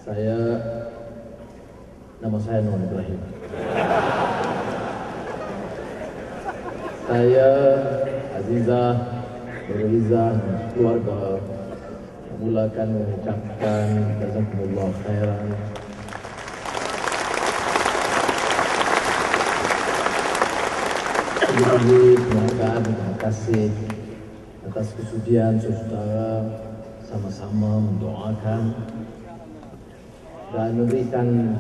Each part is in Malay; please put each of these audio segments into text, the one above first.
Nama saya Nur Ibrahim. Saya, Azizah, Nuriza, keluarga mulakan mengucapkan jazakumullah khairan penghargaan, terima kasih atas kesudian saudara sama-sama mendoakan dan memberikan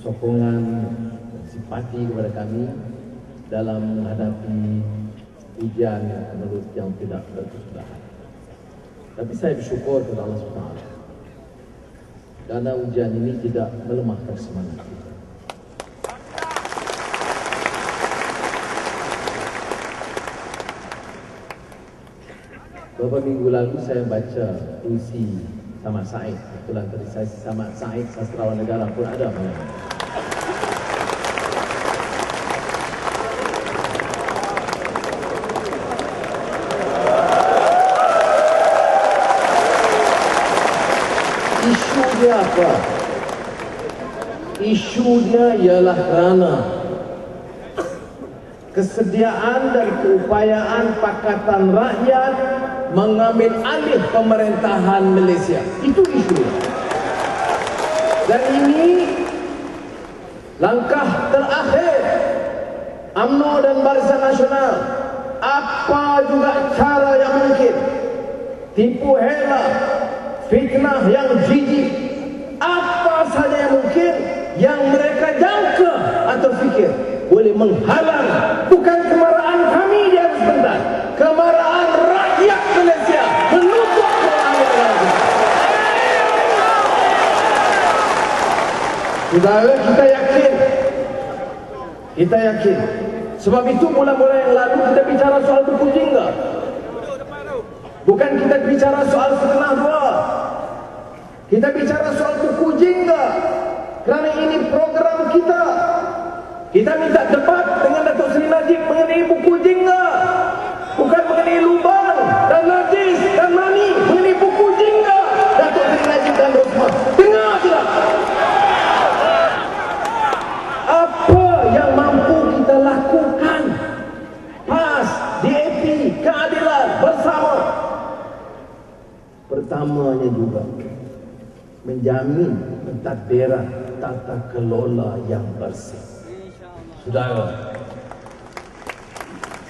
sokongan dan simpati kepada kami dalam menghadapi ujian yang tidak berkesudahan. Tapi saya bersyukur kepada Allah SWT kerana ujian ini tidak melemahkan semangat kita. Beberapa minggu lalu saya baca puisi Samad Said. Kebetulan tadi saya Samad Said, sastrawan negara pun ada malam. Isu dia apa? Isu dia ialah kerana kesediaan dan keupayaan Pakatan Rakyat mengambil alih pemerintahan Malaysia. Itu isu. Dan ini langkah terakhir UMNO dan Barisan Nasional. Apa juga cara yang mungkin, tipu hela, fitnah yang jijik, apa saja yang mungkin yang mereka jangka atau fikir boleh menghalang bukan kemarahan kami di atas bentang, kemarahan rakyat Malaysia menuntut keadilan. Saudara, kita yakin. Sebab itu mula-mula yang lalu kita bicara soal buku jingga. Bukan kita bicara soal setengah dua. Kita bicara soal buku jingga. Kerana ini program kita. Kita minta debat dengan Datuk Seri Najib mengenai buku jingga. Bukan mengenai lubang dan najis dan mani. Mengenai buku jingga Datuk Seri Najib dan Rosmah. Dengar tidak? Apa yang mampu kita lakukan? PAS, DAP, keadilan bersama. Pertamanya juga menjamin pentadbiran tata kelola yang bersih.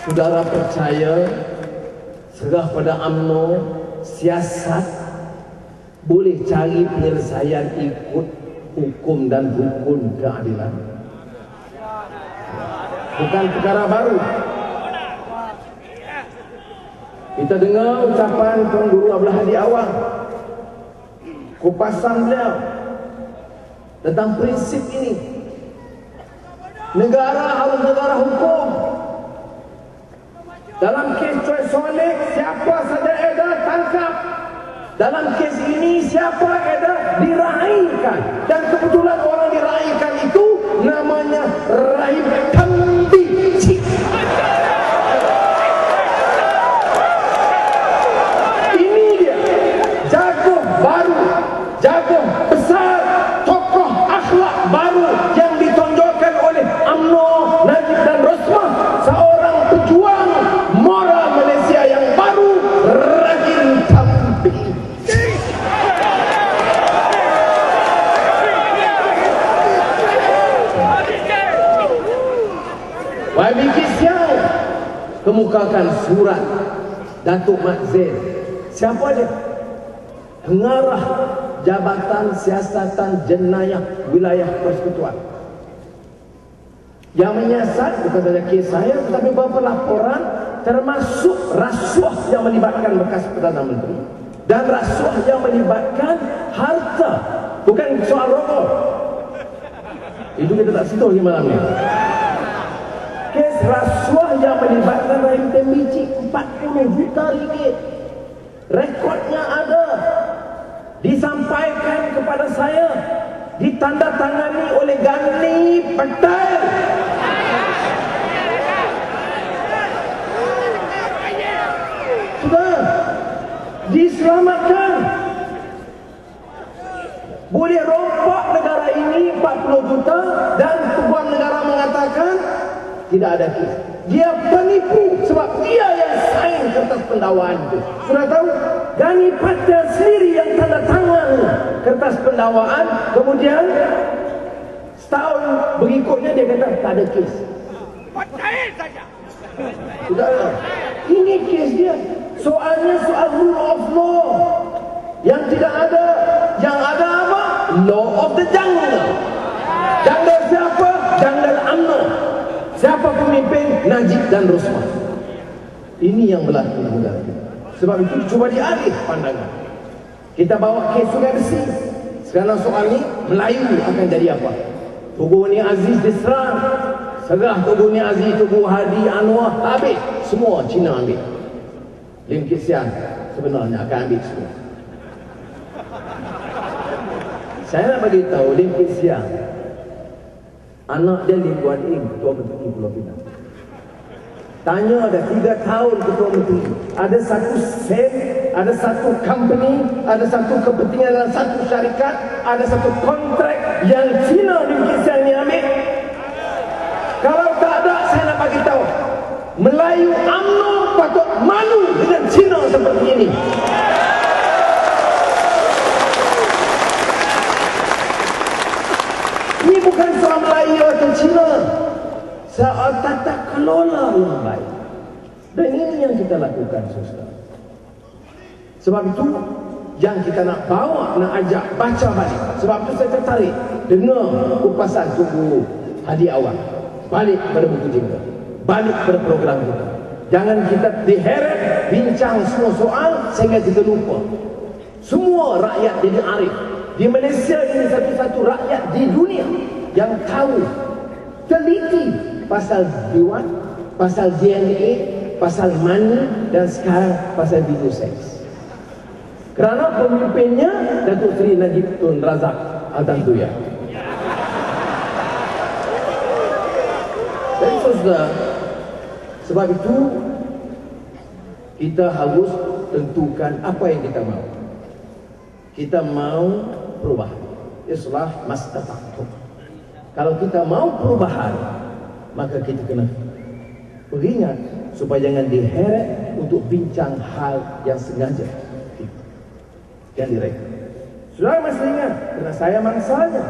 Saudara percaya serah pada UMNO, siasat boleh cari penyelesaian ikut hukum dan rukun keadilan. Bukan perkara baru. Kita dengar ucapan Tuan Guru Abdul Hadi Awang, kupasan beliau tentang prinsip ini. Negara harus negara hukum. Dalam kes Choi Sonek, siapa saja edar tangkap. Dalam kes ini siapa edar diraihkan. Dan kebetulan orang diraihkan itu namanya Rahim Tambi Cik. Ini dia jago baru, jago besar, tokoh akhlak baru yang ditonjolkan oleh UMNO, Najib dan Rosmah, seorang pejuang moral Malaysia yang baru, Rahim Tambi. YB Siau kemukakan surat Datuk Mat Zain. Siapa dia? Pengarah Jabatan Siasatan Jenayah Wilayah Persekutuan, yang menyiasat bukan saja kes saya tetapi beberapa laporan termasuk rasuah yang melibatkan bekas Perdana Menteri dan rasuah yang melibatkan harta, bukan soal rokok. Itu kita tak sentuh lagi malam ni. Kes rasuah yang melibatkan Rahim Tambi Cik 40 juta ringgit. Rekodnya ada, disampaikan kepada saya, ditandatangani oleh Gani Patel. Sudah diselamatkan. boleh rompak negara ini 40 juta dan tuan negara mengatakan tidak ada kes. Dia penipu sebab dia yang sign kertas pendakwaan itu. Sudah tahu? Gani Patel sendiri yang tanda tangan kertas pendakwaan, kemudian setahun berikutnya dia kata tak ada kes. Percaya saja. Sudah, ini kes dia. Soalnya soal rule of law yang tidak ada. Yang ada apa? Law of the jungle. Jungle siapa? Jungle UMNO. Siapa pemimpin? Najib dan Rosman. Ini yang berlaku di negara kita. Sebab itu cuba dialih pandangan. Kita bawa kes Sungai Besi. Sekarang soal ni Melayu akan jadi apa? Tugu Ni Aziz diserang. Serah Tugu Ni Aziz, Tugu Hadi, Anwar, habis. Semua Cina ambil. Lim Kit Siang sebenarnya akan ambil semua. Saya nak bagi tahu Lim Kit Siang, anak dia Lim Guan Eng, Ketua Menteri Pulau Pinang. Tanya ada 3 tahun Ketua Menteri. Ada satu sen, ada satu company, ada satu kepentingan dalam satu syarikat, ada satu kontrak yang Cina Lim Kit Siang ni ambil. Kalau tak ada, saya nak bagi tahu, Melayu UMNO patut malu dengan Cina seperti ini. Ini bukan soal Melayu atau Cina, soal tata kelola yang baik. Dan ini yang kita lakukan, saudara. Sebab itu yang kita nak bawa, nak ajak baca balik. Sebab itu saya tertarik dengar kupasan Tugu Hadi Awang balik pada buku jingga, balik pada program kita. Jangan kita diheret bincang semua soal sehingga kita lupa. Semua rakyat jadi arif. Di Malaysia ini satu-satu rakyat di dunia yang tahu, teliti pasal diwan, pasal DNA, pasal money, dan sekarang pasal video seks. Kerana pemimpinnya Datuk Seri Najib Tun Razak Al-Tantuya. Jadi saudara, sebab itu kita harus tentukan apa yang kita mau. Kita mau perubahan. Islah mastata'tum. Kalau kita mau perubahan, maka kita kena beringat supaya jangan diheret untuk bincang hal yang sengaja yang direka. Saudara masih ingat, kerana saya mangsanya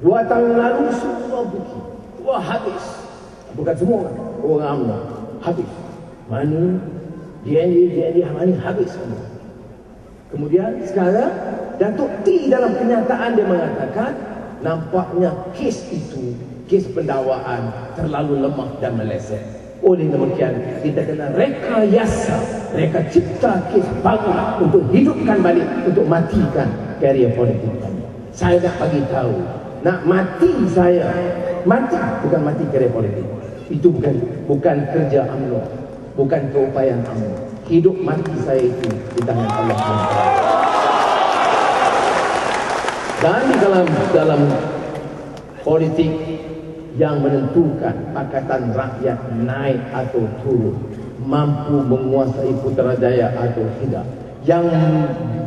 2 tahun lalu semua buku wah habis. Bukan semua orang UMNO habis. Mana DNA mana habis semua. Kemudian sekarang Datuk T dalam kenyataan dia mengatakan nampaknya kes itu, kes pendakwaan terlalu lemah dan meleset. Oleh demikian kita kena rekayasa, reka cipta kes baru untuk hidupkan balik, untuk matikan karier politik kami. Saya nak bagi tahu, nak mati saya, mati bukan mati karier politik. Itu bukan kerja UMNO, bukan keupayaan UMNO. Hidup mati saya itu di tangan Allah SWT. Dan di dalam politik yang menentukan Pakatan Rakyat naik atau turun, mampu menguasai Putrajaya atau tidak, yang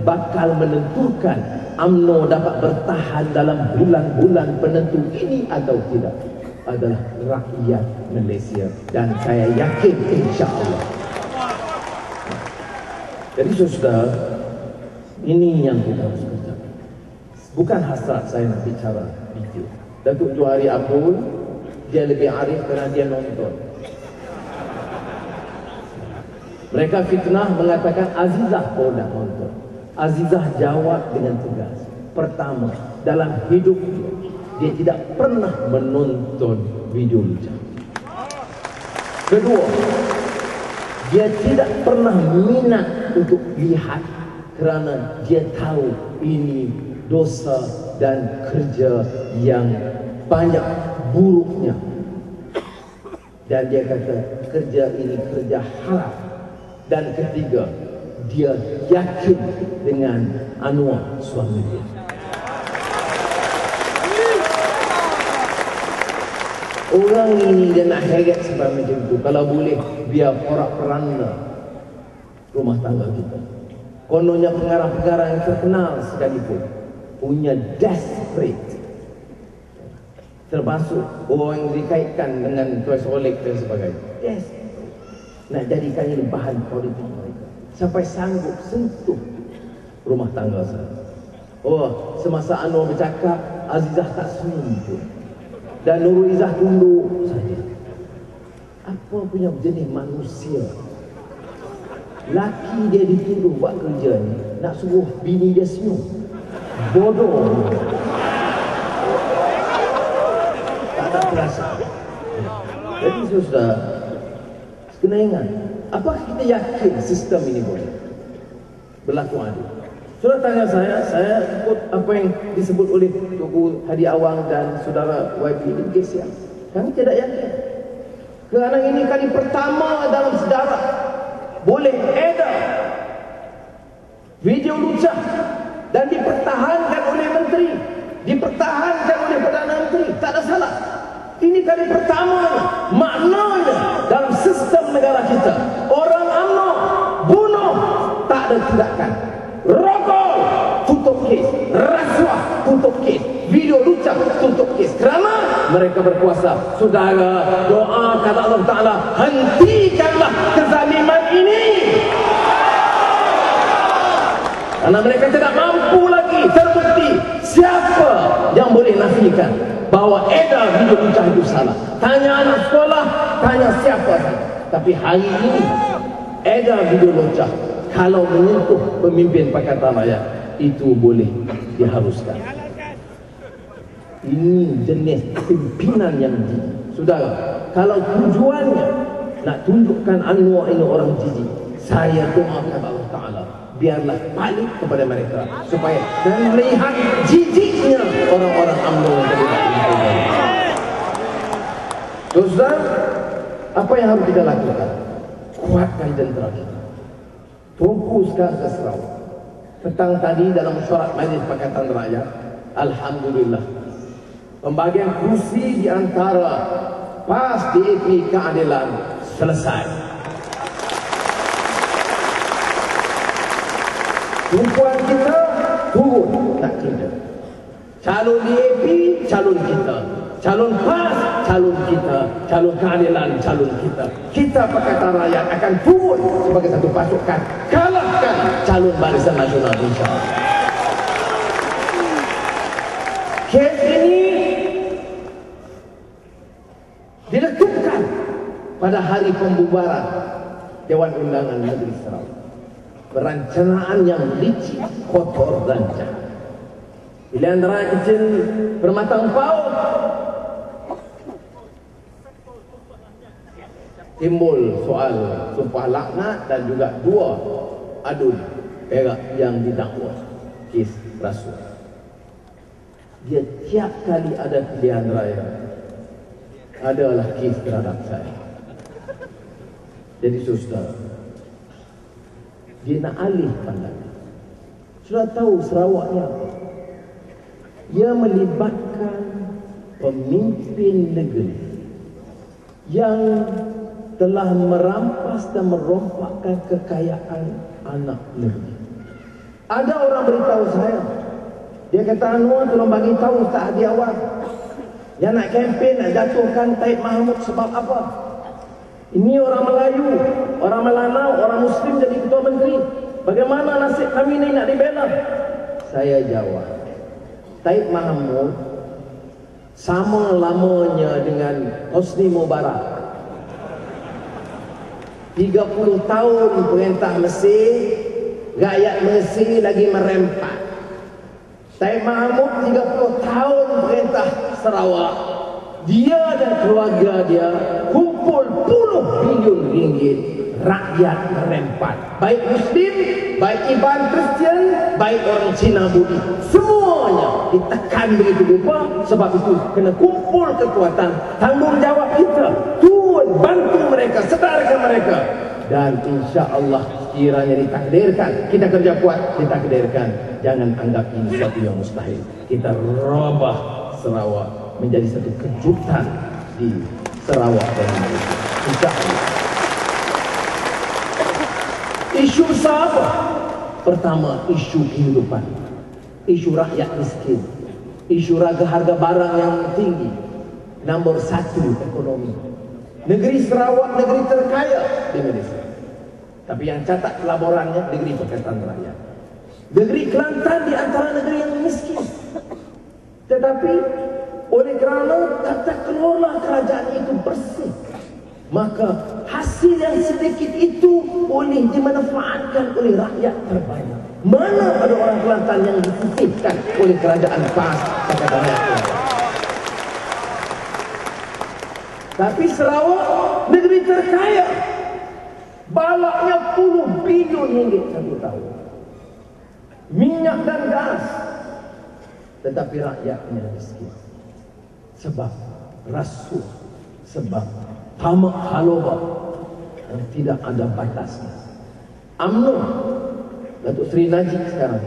bakal menentukan UMNO dapat bertahan dalam bulan-bulan penentu ini atau tidak adalah rakyat Malaysia, dan saya yakin insya-Allah. Jadi saudara, ini yang kita harus kerjakan. Bukan hasrat saya nak bicara video. Datuk Johari Abdul, dia lebih arif kerana dia nonton. Mereka fitnah mengatakan Azizah dah nonton. Azizah jawab dengan tegas. Pertama, dalam hidup dia tidak pernah menonton video lucah. Kedua, dia tidak pernah minat untuk lihat kerana dia tahu ini dosa dan kerja yang banyak buruknya. Dan dia kata kerja ini kerja haram. Dan ketiga, dia yakin dengan Anwar suami dia. Orang ini dia nak heret sebab macam tu. Kalau boleh biar porak-poranda rumah tangga kita. Kononnya pengarah-pengarah yang terkenal sekalipun punya desperate, termasuk orang yang dikaitkan dengan tuas Rolex dan sebagainya. Yes, nak jadikan ini bahan politik mereka sampai sanggup sentuh rumah tangga saya. Oh, semasa Anwar bercakap, Azizah tak senyum pun, dan Nurul Izzah tunduk saja. Apa punya jenis manusia? Laki dia dituduh buat kerja ni, nak suruh bini dia senyum. Bodoh. Tak ada perasaan. Jadi sudah kena ingat, apakah kita yakin sistem ini boleh berlaku adil? Saudara tanya saya ikut apa yang disebut oleh Tuku Hadi Awang dan saudara YB di Malaysia. Kami tidak yakin. Kerana ini kali pertama dalam sejarah boleh edar video lucah dan dipertahankan oleh menteri, dipertahankan oleh Perdana Menteri. Tak ada salah. Ini kali pertama, maknanya dalam sistem negara kita, orang UMNO bunuh tak ada tindakan, rokok tutup kes, rasuah tutup kes, video lucah tutup kes, kerana mereka berkuasa. Saudara, doa kata Allah Ta'ala, hentikanlah kezaliman ini, karena mereka tidak mampu lagi. Terbukti siapa yang boleh nafikan bahawa edar video lucah itu salah? Tanya anak sekolah, tanya siapa saja. Tapi hari ini edar video lucah kalau menyentuh pemimpin Pakatan Rakyat itu boleh diharuskan. Ini jenis pimpinan yang jijik. Saudara, kalau tujuannya nak tunjukkan Anwar ini orang jijik, saya doakan Allah Ta'ala biarlah balik kepada mereka supaya dan melihat jijiknya orang-orang UMNO yang terlibat ini. Saudara, apa yang harus kita lakukan? Kuatkan jentera kita, fokuskan ke Sarawak. Petang tadi dalam mesyuarat Majlis Pakatan Rakyat, alhamdulillah, pembagian kursi di antara PAS DAP Keadilan selesai. Tumpuan kita turun tak kerja. Calon DAP, calon kita. Calon PAS, calon kita. Calon Keadilan, calon kita. Kita Pakatan Rakyat akan turun sebagai satu pasukan, kalahkan calon Barisan Nasional insyaAllah. Kes ini diletupkan pada hari pembubaran Dewan Undangan Negeri Sarawak. Perencanaan yang licik, kotor dan jahat. Pilihan rakyat kecil bermatang paut, timbul soal sumpah laknat dan juga dua adun perak yang didakwa kes rasuah. Dia tiap kali ada pilihan raya adalah kes terhadap saya. Jadi saudara, dia nak alih pandangan. Sudah tahu Sarawak ni apa? Ia melibatkan pemimpin negeri yang telah merampas dan merompakkan kekayaan anak negeri. Ada orang beritahu saya, dia kata Anwar tolong bagi tahu Ustaz Hadi Awang yang nak kempen, nak jatuhkan Taib Mahmud sebab apa? Ini orang Melayu, orang Melanau, orang Muslim jadi ketua menteri. Bagaimana nasib kami ini nak dibela? Saya jawab, Taib Mahmud sama lamanya dengan Hosni Mubarak. 30 tahun perintah Mesir, rakyat Mesir lagi merempat. Taib Mahmud 30 tahun perintah Sarawak. Dia dan keluarga dia kumpul puluh bilion ringgit, rakyat merempat. Baik Muslim, baik Iban Kristian, baik orang Cina Budi, semuanya ditekan begitu rupa. Sebab itu kena kumpul kekuatan, tanggungjawab kita, turun bantu mereka, sedarkan mereka. Dan insya Allah kiranya ditakdirkan, kita kerja kuat, ditakdirkan. Jangan anggap ini sesuatu yang mustahil. Kita robah Sarawak menjadi satu kejutan di Sarawak dan Malaysia. Insya Allah. Isu besar apa? Pertama, isu kehidupan. isu rakyat miskin, isu harga barang yang tinggi. Nombor 1 ekonomi. Negeri Sarawak negeri terkaya di Malaysia, tapi yang catat laporannya negeri Pakatan Rakyat. Negeri Kelantan di antara negeri yang miskin, tetapi oleh kerana tata kelola kerajaan itu bersih, maka hasil yang sedikit itu boleh dimanfaatkan oleh rakyat terbanyak. Mana ada orang Kelantan yang disisihkan oleh kerajaan PAS Pakatan Rakyat? Tapi Sarawak negeri terkaya, balaknya puluh bilion ringgit satu tahun, minyak dan gas, tetapi rakyatnya miskin. Sebab rasuah, sebab tamak haloba yang tidak ada batasnya. UMNO, Datuk Seri Najib sekarang,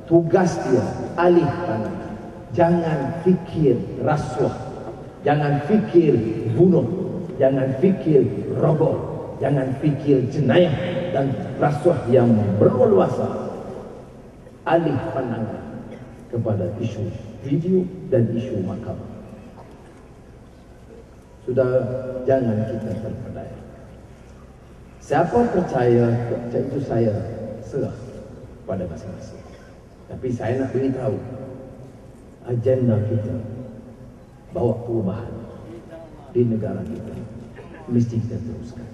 tugas dia alih pandangan. Jangan fikir rasuah, jangan fikir bunuh, jangan fikir rogol, jangan fikir jenayah dan rasuah yang berleluasa. Alih pandangan kepada isu video dan isu mahkamah. Sudah, jangan kita terpedaya. Siapa percaya itu saya serah pada masing-masing. Tapi saya nak beritahu, agenda kita bawa perubahan di negara kita mesti kita teruskan.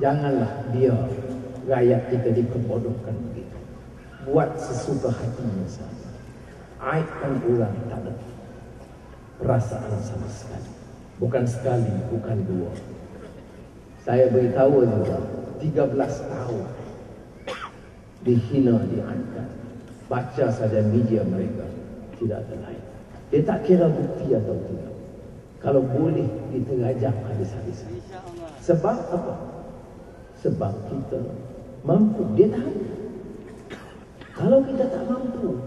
Janganlah dia rakyat kita dikebodohkan begitu. Buat sesuka hatinya saja. Aibkan orang tak ada perasaan sama sekali. Bukan sekali, bukan dua. Saya beritahu juga 13 tahun dihina, diangkat. Baca saja media mereka, tidak ada lain. Dia tak kira bukti atau tidak. Kalau boleh diterajam habis-habisan. Sebab apa? Sebab kita mampu. Dia tahu. Kalau kita tak mampu,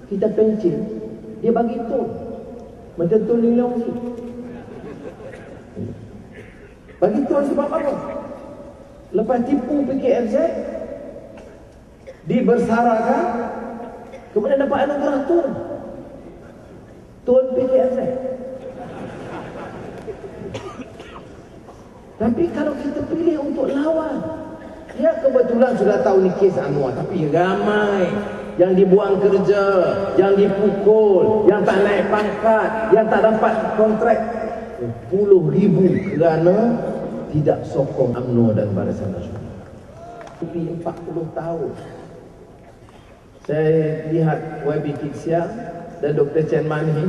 kita pencil, dia bagi tol. Macam tol Linglong ni. Bagi tol sebab apa? Lepas tipu PKFZ, dibersarakan, kemudian dapat anugerah tol. Tol PKFZ. Tapi kalau kita pilih untuk lawan, ya kebetulan sudah tahu ni kes Anwar, tapi ramai yang dibuang kerja, yang dipukul, yang tak naik pangkat, yang tak dapat kontrak 10,000 kerana tidak sokong UMNO dan Barisan Nasional. Tapi 40 tahun saya lihat YB Kit Siang dan Dr. Chen Manhi.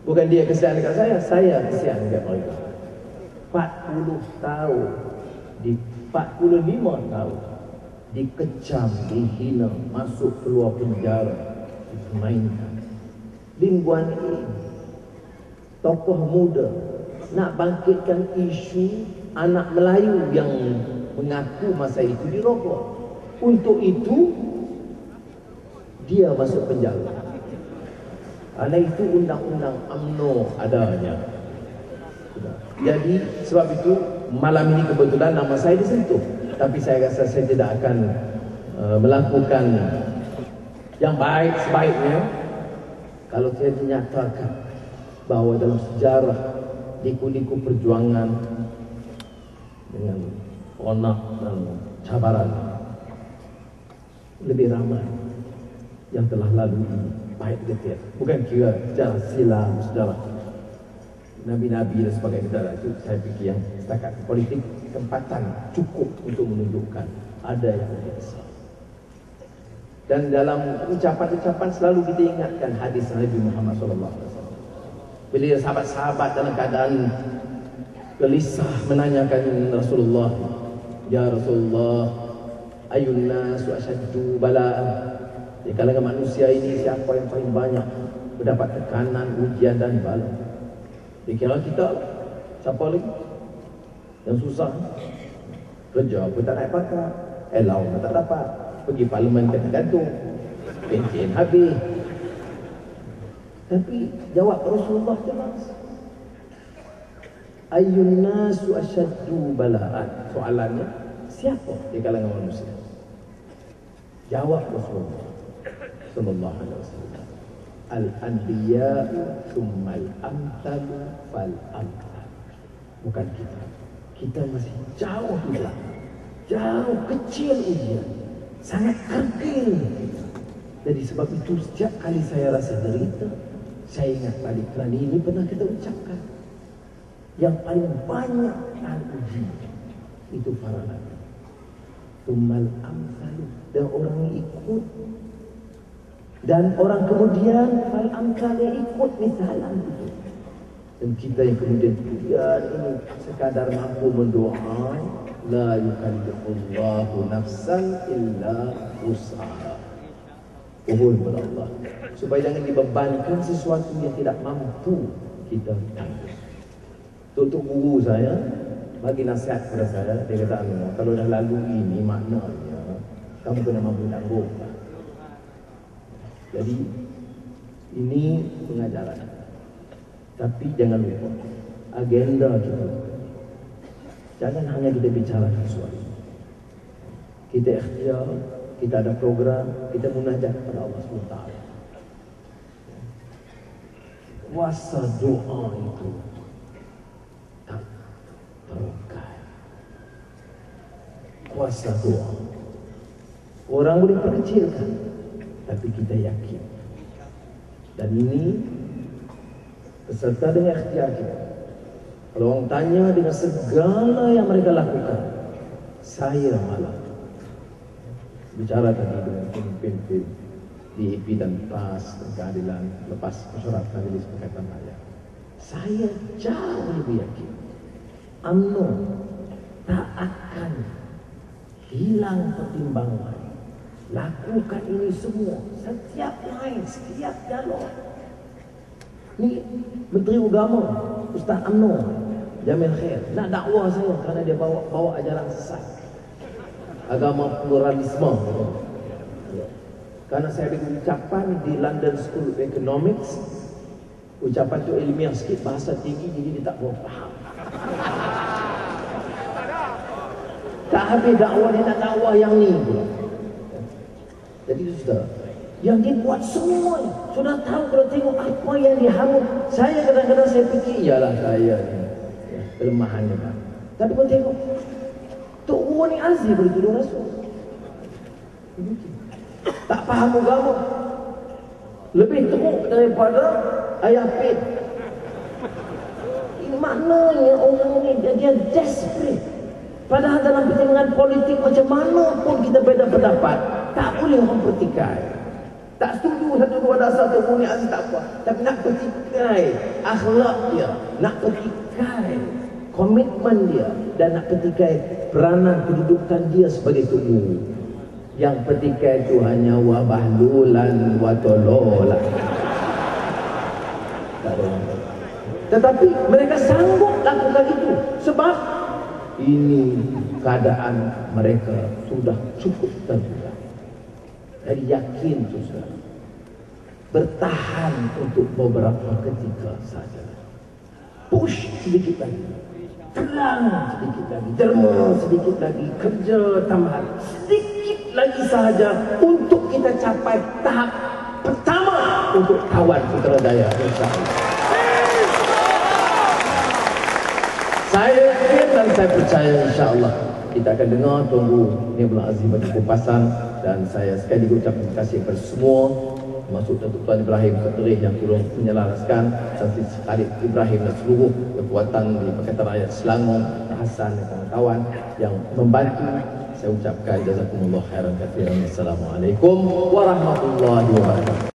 Bukan dia kesian dekat saya kesian dekat mereka. 40 tahun, di 45 tahun dikecam, dihina, masuk keluar penjara, dipermainkan. Lim Guan Yin, tokoh muda, nak bangkitkan isu anak Melayu yang mengaku masa itu dirokok. Untuk itu dia masuk penjara. Karena itu undang-undang UMNO adanya. Jadi sebab itu malam ini kebetulan nama saya disentuh. Tapi saya rasa saya tidak akan melakukan yang baik sebaiknya kalau saya dinyatakan bahawa dalam sejarah liku-liku perjuangan dengan onak dan cabaran lebih ramai yang telah lalu ini, baik getir. Bukan kira sejarah silam, sejarah Nabi-Nabi dan sebagainya. Itu saya fikir yang setakat politik kesempatan cukup untuk menunjukkan ada yang lebih besar. Dan dalam ucapan-ucapan selalu kita ingatkan hadis Nabi Muhammad SAW. Bila sahabat-sahabat dalam keadaan gelisah menanyakan Rasulullah, "Ya Rasulullah, ayun nasu asyaddu bala'an?" Di kalangan manusia ini siapa yang paling banyak mendapat tekanan, ujian dan bala? Dikira kita, siapa lagi? Yang susah, kerja pun tak naik pangkat, elau pun tak dapat, pergi parlimen kena gantung, pencen habis. Tapi jawab Rasulullah jelas, ayyun nasu asyaddu bala'an. Soalannya, siapa di kalangan manusia? Jawab Rasulullah, sallallahu alaihi wasallam. Al-anbiya'u tsummal amsalu fal amsal. Bukan kita. Kita masih jauh juga. Jauh kecil ujian. Sangat kerdil. Jadi sebab itu setiap kali saya rasa derita, saya ingat balik kerana ini pernah kita ucapkan. Yang paling banyak tahan uji itu para nabi. Tsummal amsalu. Dan orang ikut. Dan orang kemudian fal amsal ikut misalan itu. Dan kita yang kemudian ini sekadar mampu mendoa, la yukallifullahu nafsan illa wus'aha. Mohon kepada Allah supaya jangan dibebankan sesuatu yang tidak mampu kita tanggung. Tutup guru saya bagi nasihat kepada saya, dia kata, kalau dah lalu ini maknanya kamu kena mampu tanggung. Jadi ini pengajaran. Tapi jangan lupa agenda kita. Jangan hanya kita bicara sesuatu. Kita ikhtiar, kita ada program, kita munajat kepada Allah SWT. Kuasa doa itu tak terukai. Kuasa doa orang boleh perkecilkan, tapi kita yakin. Dan ini beserta dengan ikhtiar kita. Kalau orang tanya dengan segala yang mereka lakukan, saya malah bicara tadi dengan pemimpin DAP dan PAS dan keadilan lepas mesyuarat majelis perkataan rakyat. Saya jauh lebih yakin UMNO tak akan hilang pertimbangan. Lakukan ini semua, setiap line, setiap dialog. Ni Menteri Agama Ustaz UMNO Jamil Khair nak dakwah saya kerana dia bawa ajaran sesat, agama pluralisme. Kerana saya ada ucapan di London School of Economics, ucapan tu ilmiah sikit, bahasa tinggi, jadi dia tak faham. Tak habis dakwah, dia nak dakwah yang ni pula. Jadi sudah yang dia buat semua ni, sudah tahu kalau tengok apa yang dihamut. Saya kadang-kadang saya fikir, iyalah saya ni kelemahannya kan. Tapi pun tengok Tok Guru ni azim boleh tuduh Rasul. Tak faham agama, lebih teruk daripada ayah Pin. Ini maknanya orang ni dia desperate. Padahal dalam pertimbangan politik macam mana pun kita beda pendapat, tak boleh orang pertikai. Tak setuju satu dua dasar Tok Guru ni azim tak apa, tapi nak pertikai akhlak dia, nak pertikai komitmen dia, dan nak pertikai peranan kedudukan dia sebagai Tok Guru. Yang pertikai itu hanya wabah lulan watolola. Tak ada orang. Tetapi mereka sanggup lakukan itu sebab ini keadaan mereka sudah cukup terbuka. Jadi yakin sudah bertahan untuk beberapa ketika saja. Push sedikit lagi, telang sedikit lagi, derma sedikit lagi, kerja tambahan sedikit lagi sahaja untuk kita capai tahap pertama untuk kawan Putrajaya, insyaAllah. Saya yakin dan saya percaya insyaAllah kita akan dengar Tuan Ni Abdul Aziz bagi kupasan. Dan saya sekali lagi ucap terima kasih kepada semua, termasuk Tuan Ibrahim Keterih yang turut menyelaraskan, Santri Khalid Ibrahim dan seluruh kekuatan di Pakatan Rakyat Selangor, Hasan dan kawan-kawan yang membantu. Saya ucapkan jazakumullah khairan katsiran. Assalamualaikum warahmatullahi wabarakatuh.